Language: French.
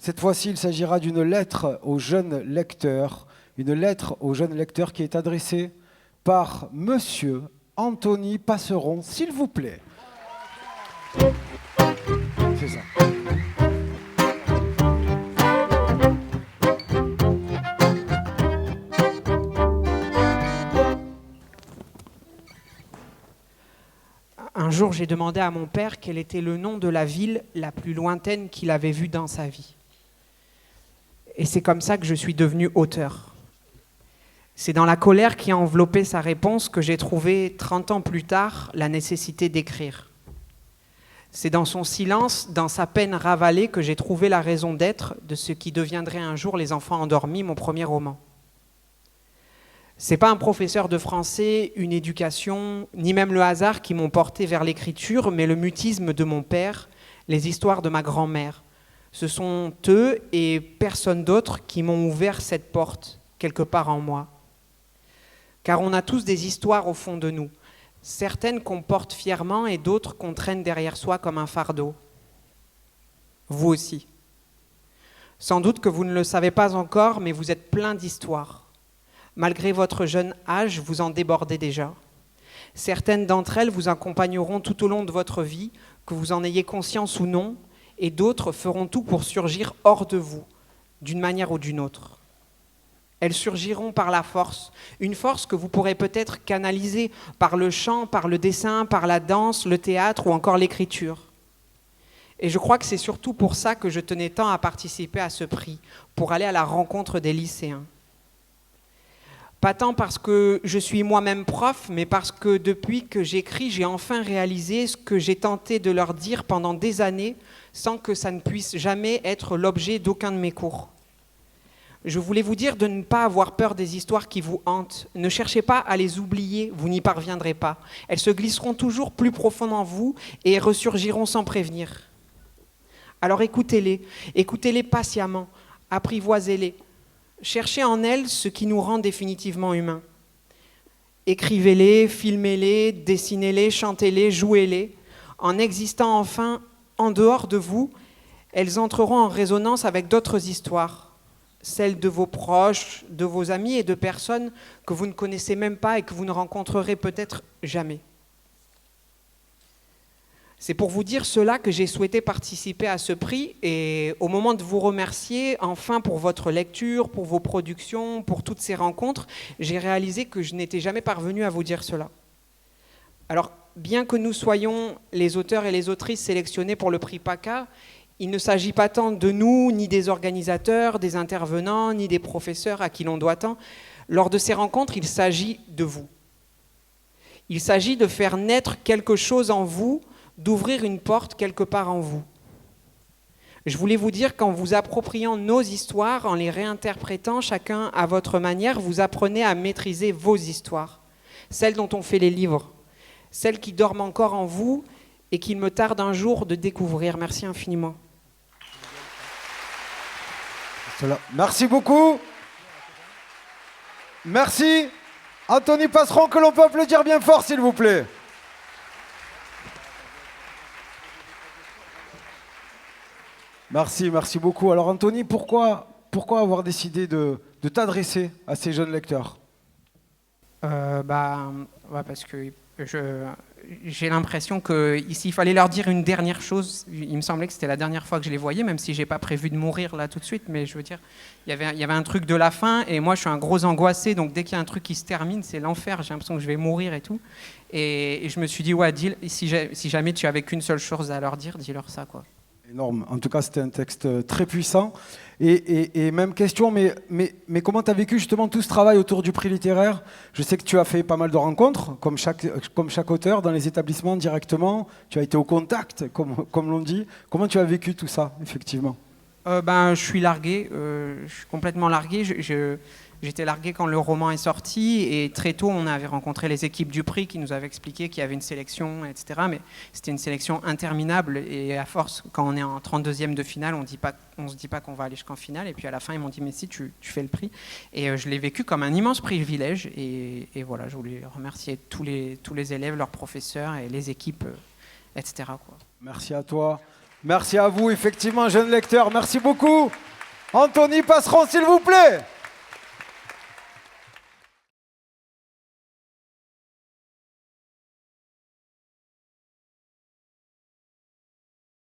Cette fois-ci, il s'agira d'une lettre aux jeunes lecteurs. Une lettre aux jeunes lecteurs qui est adressée par Monsieur Anthony Passeron, s'il vous plaît. C'est ça. Un jour, j'ai demandé à mon père quel était le nom de la ville la plus lointaine qu'il avait vue dans sa vie. Et c'est comme ça que je suis devenu auteur. C'est dans la colère qui a enveloppé sa réponse que j'ai trouvé, 30 ans plus tard, la nécessité d'écrire. C'est dans son silence, dans sa peine ravalée, que j'ai trouvé la raison d'être de ce qui deviendrait un jour Les Enfants endormis, mon premier roman. C'est pas un professeur de français, une éducation, ni même le hasard qui m'ont porté vers l'écriture, mais le mutisme de mon père, les histoires de ma grand-mère. Ce sont eux et personne d'autre qui m'ont ouvert cette porte, quelque part en moi. Car on a tous des histoires au fond de nous, certaines qu'on porte fièrement et d'autres qu'on traîne derrière soi comme un fardeau. Vous aussi. Sans doute que vous ne le savez pas encore, mais vous êtes plein d'histoires. Malgré votre jeune âge, vous en débordez déjà. Certaines d'entre elles vous accompagneront tout au long de votre vie, que vous en ayez conscience ou non, et d'autres feront tout pour surgir hors de vous, d'une manière ou d'une autre. Elles surgiront par la force, une force que vous pourrez peut-être canaliser par le chant, par le dessin, par la danse, le théâtre ou encore l'écriture. Et je crois que c'est surtout pour ça que je tenais tant à participer à ce prix, pour aller à la rencontre des lycéens. Pas tant parce que je suis moi-même prof, mais parce que depuis que j'écris, j'ai enfin réalisé ce que j'ai tenté de leur dire pendant des années, sans que ça ne puisse jamais être l'objet d'aucun de mes cours. Je voulais vous dire de ne pas avoir peur des histoires qui vous hantent. Ne cherchez pas à les oublier, vous n'y parviendrez pas. Elles se glisseront toujours plus profond en vous et ressurgiront sans prévenir. Alors écoutez-les patiemment, apprivoisez-les. Cherchez en elles ce qui nous rend définitivement humains. Écrivez-les, filmez-les, dessinez-les, chantez-les, jouez-les. En existant enfin en dehors de vous, elles entreront en résonance avec d'autres histoires, celles de vos proches, de vos amis et de personnes que vous ne connaissez même pas et que vous ne rencontrerez peut-être jamais. C'est pour vous dire cela que j'ai souhaité participer à ce prix et au moment de vous remercier, enfin pour votre lecture, pour vos productions, pour toutes ces rencontres, j'ai réalisé que je n'étais jamais parvenue à vous dire cela. Alors, bien que nous soyons les auteurs et les autrices sélectionnés pour le prix PACA, il ne s'agit pas tant de nous, ni des organisateurs, des intervenants, ni des professeurs à qui l'on doit tant. Lors de ces rencontres, il s'agit de vous. Il s'agit de faire naître quelque chose en vous, d'ouvrir une porte quelque part en vous. Je voulais vous dire qu'en vous appropriant nos histoires, en les réinterprétant chacun à votre manière, vous apprenez à maîtriser vos histoires, celles dont on fait les livres, celles qui dorment encore en vous et qu'il me tarde un jour de découvrir. Merci infiniment. Merci beaucoup. Merci. Anthony Passeron, que l'on peut applaudir bien fort, s'il vous plaît. Merci beaucoup. Alors Anthony, pourquoi avoir décidé de t'adresser à ces jeunes lecteurs ? Parce que j'ai l'impression qu'ici, il fallait leur dire une dernière chose. Il me semblait que c'était la dernière fois que je les voyais, même si je n'ai pas prévu de mourir là tout de suite. Mais je veux dire, il y avait un truc de la fin, et moi je suis un gros angoissé, donc dès qu'il y a un truc qui se termine, c'est l'enfer, j'ai l'impression que je vais mourir et tout. Et je me suis dit, ouais, si jamais tu avais qu'une seule chose à leur dire, dis-leur ça, quoi. Énorme. En tout cas, c'était un texte très puissant. Et même question, mais comment tu as vécu justement tout ce travail autour du prix littéraire ? Je sais que tu as fait pas mal de rencontres, comme chaque auteur, dans les établissements directement. Tu as été au contact, comme l'on dit. Comment tu as vécu tout ça, effectivement ? Je suis largué, je suis complètement largué. J'étais largué quand le roman est sorti et très tôt on avait rencontré les équipes du prix qui nous avaient expliqué qu'il y avait une sélection, etc. Mais c'était une sélection interminable et à force, quand on est en 32e de finale, on se dit pas qu'on va aller jusqu'en finale. Et puis à la fin ils m'ont dit mais si tu fais le prix. Et je l'ai vécu comme un immense privilège et voilà, je voulais remercier tous les élèves, leurs professeurs et les équipes, etc. quoi. Merci à toi. Merci à vous, effectivement, jeune lecteur. Merci beaucoup. Anthony Passeron, s'il vous plaît.